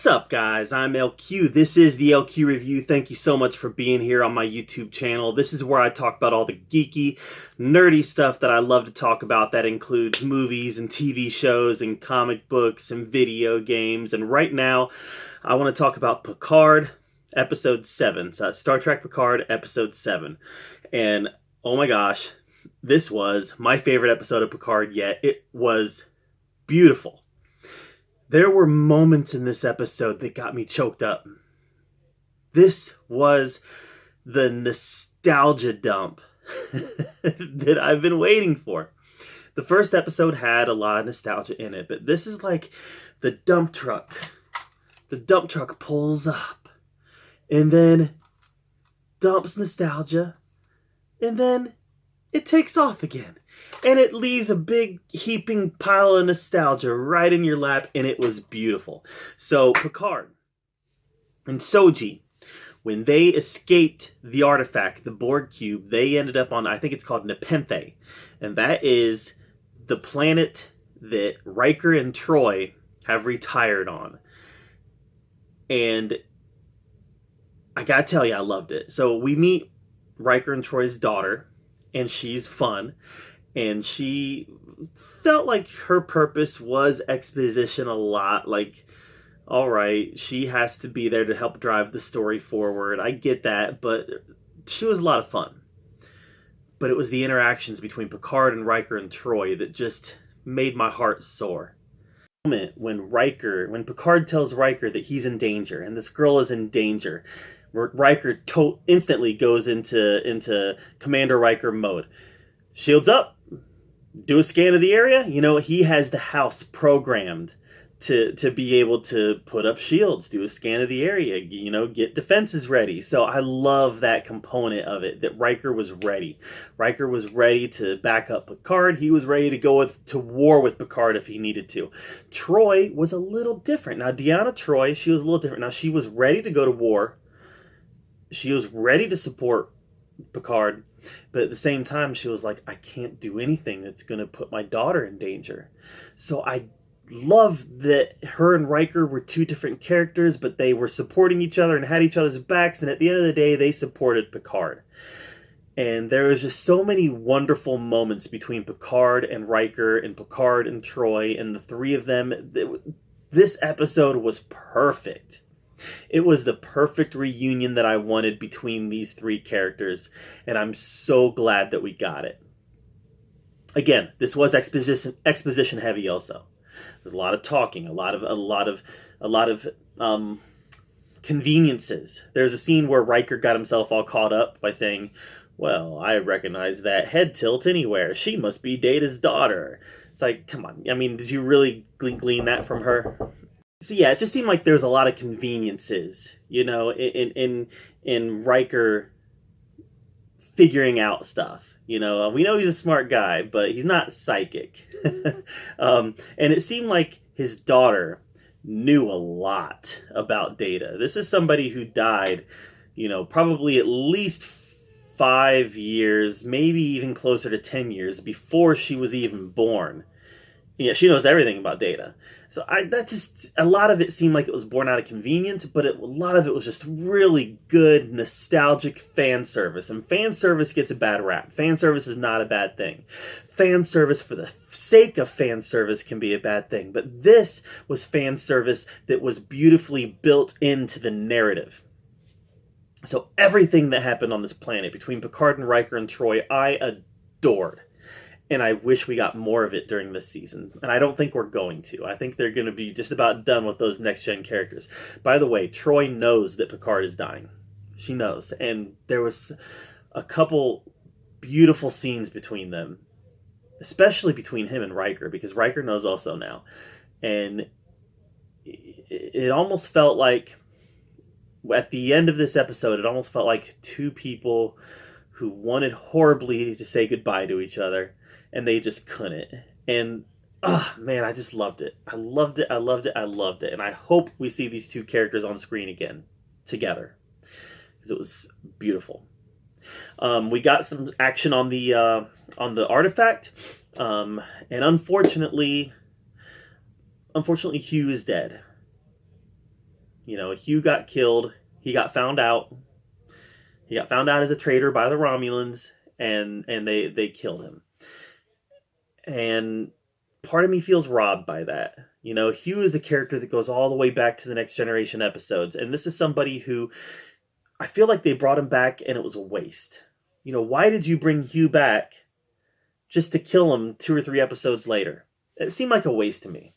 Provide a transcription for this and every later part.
What's up, guys? I'm LQ. This is the LQ Review. Thank you so much for being here on my YouTube channel. This is where I talk about all the geeky, nerdy stuff that I love to talk about. That includes movies and TV shows and comic books and video games. And right now, I want to talk about Picard, Episode 7. So Star Trek Picard, Episode 7. And oh my gosh, this was my favorite episode of Picard yet. It was beautiful. There were moments in this episode that got me choked up. This was the nostalgia dump that I've been waiting for. The first episode had a lot of nostalgia in it, but this is like the dump truck. The dump truck pulls up and then dumps nostalgia and then it takes off again. And it leaves a big heaping pile of nostalgia right in your lap, and it was beautiful. So Picard and Soji, when they escaped the artifact, the Borg cube, they ended up on, I think it's called Nepenthe. And that is the planet that Riker and Troy have retired on. And I gotta tell you, I loved it. So we meet Riker and Troy's daughter, and she's fun. And she felt like her purpose was exposition a lot. Like, all right, she has to be there to help drive the story forward. I get that, but she was a lot of fun. But it was the interactions between Picard and Riker and Troy that just made my heart soar. Moment when Picard tells Riker that he's in danger and this girl is in danger, Riker instantly goes into Commander Riker mode. Shields up. Do a scan of the area. You know, he has the house programmed to be able to put up shields, do a scan of the area, you know, get defenses ready. So I love that component of it, that Riker was ready. Riker was ready to back up Picard. He was ready to go to war with Picard if he needed to. Troy was a little different. Now, Deanna Troi, she was a little different. Now, she was ready to go to war. She was ready to support Picard. But at the same time, she was like, I can't do anything that's going to put my daughter in danger. So I love that her and Riker were two different characters, but they were supporting each other and had each other's backs. And at the end of the day, they supported Picard. And there was just so many wonderful moments between Picard and Riker and Picard and Troy and the three of them. This episode was perfect. It was the perfect reunion that I wanted between these three characters, and I'm so glad that we got it. Again, this was exposition heavy also. There's a lot of talking, a lot of conveniences. There's a scene where Riker got himself all caught up by saying, well, I recognize that head tilt anywhere. She must be Data's daughter. It's like, come on. I mean, did you really glean that from her? So yeah, it just seemed like there's a lot of conveniences, you know, in Riker figuring out stuff. You know, we know he's a smart guy, but he's not psychic. And it seemed like his daughter knew a lot about Data. This is somebody who died, you know, probably at least 5 years, maybe even closer to 10 years before she was even born. Yeah, she knows everything about Data. So a lot of it seemed like it was born out of convenience, but a lot of it was just really good, nostalgic fan service. And fan service gets a bad rap. Fan service is not a bad thing. Fan service for the sake of fan service can be a bad thing. But this was fan service that was beautifully built into the narrative. So everything that happened on this planet between Picard and Riker and Troy, I adored. And I wish we got more of it during this season. And I don't think we're going to. I think they're going to be just about done with those next-gen characters. By the way, Troy knows that Picard is dying. She knows. And there was a couple beautiful scenes between them. Especially between him and Riker. Because Riker knows also now. And it almost felt like, at the end of this episode, it almost felt like two people who wanted horribly to say goodbye to each other. And they just couldn't. And, man, I just loved it. I loved it, I loved it, I loved it. And I hope we see these two characters on screen again, together. Because it was beautiful. We got some action on the artifact. And unfortunately, Hugh is dead. You know, Hugh got killed. He got found out. He got found out as a traitor by the Romulans, and they killed him. And part of me feels robbed by that. You know, Hugh is a character that goes all the way back to the Next Generation episodes, and this is somebody who I feel like they brought him back and it was a waste. You know, why did you bring Hugh back just to kill him 2 or 3 episodes later? It seemed like a waste to me.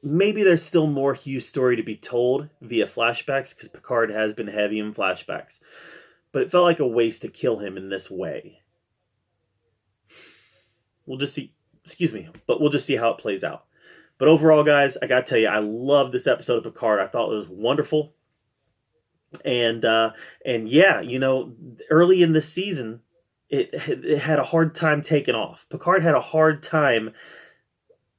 Maybe there's still more Hugh's story to be told via flashbacks, because Picard has been heavy in flashbacks. But it felt like a waste to kill him in this way. We'll just see, but we'll just see how it plays out. But overall, guys, I gotta tell you, I love this episode of Picard. I thought it was wonderful. And yeah, you know, early in this season, it had a hard time taking off. Picard had a hard time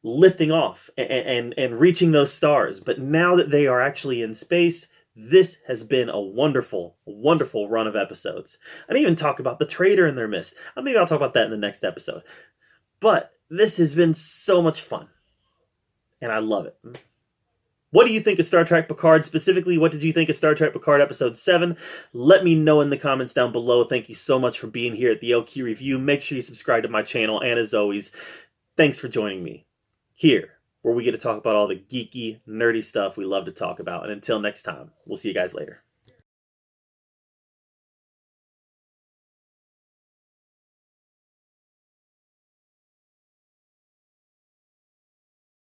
lifting off and reaching those stars. But now that they are actually in space, this has been a wonderful, wonderful run of episodes. I didn't even talk about the traitor in their midst. Maybe I'll talk about that in the next episode. But this has been so much fun, and I love it. What do you think of Star Trek Picard? Specifically, what did you think of Star Trek Picard Episode 7? Let me know in the comments down below. Thank you so much for being here at the LQ Review. Make sure you subscribe to my channel. And as always, thanks for joining me here, where we get to talk about all the geeky, nerdy stuff we love to talk about. And until next time, we'll see you guys later.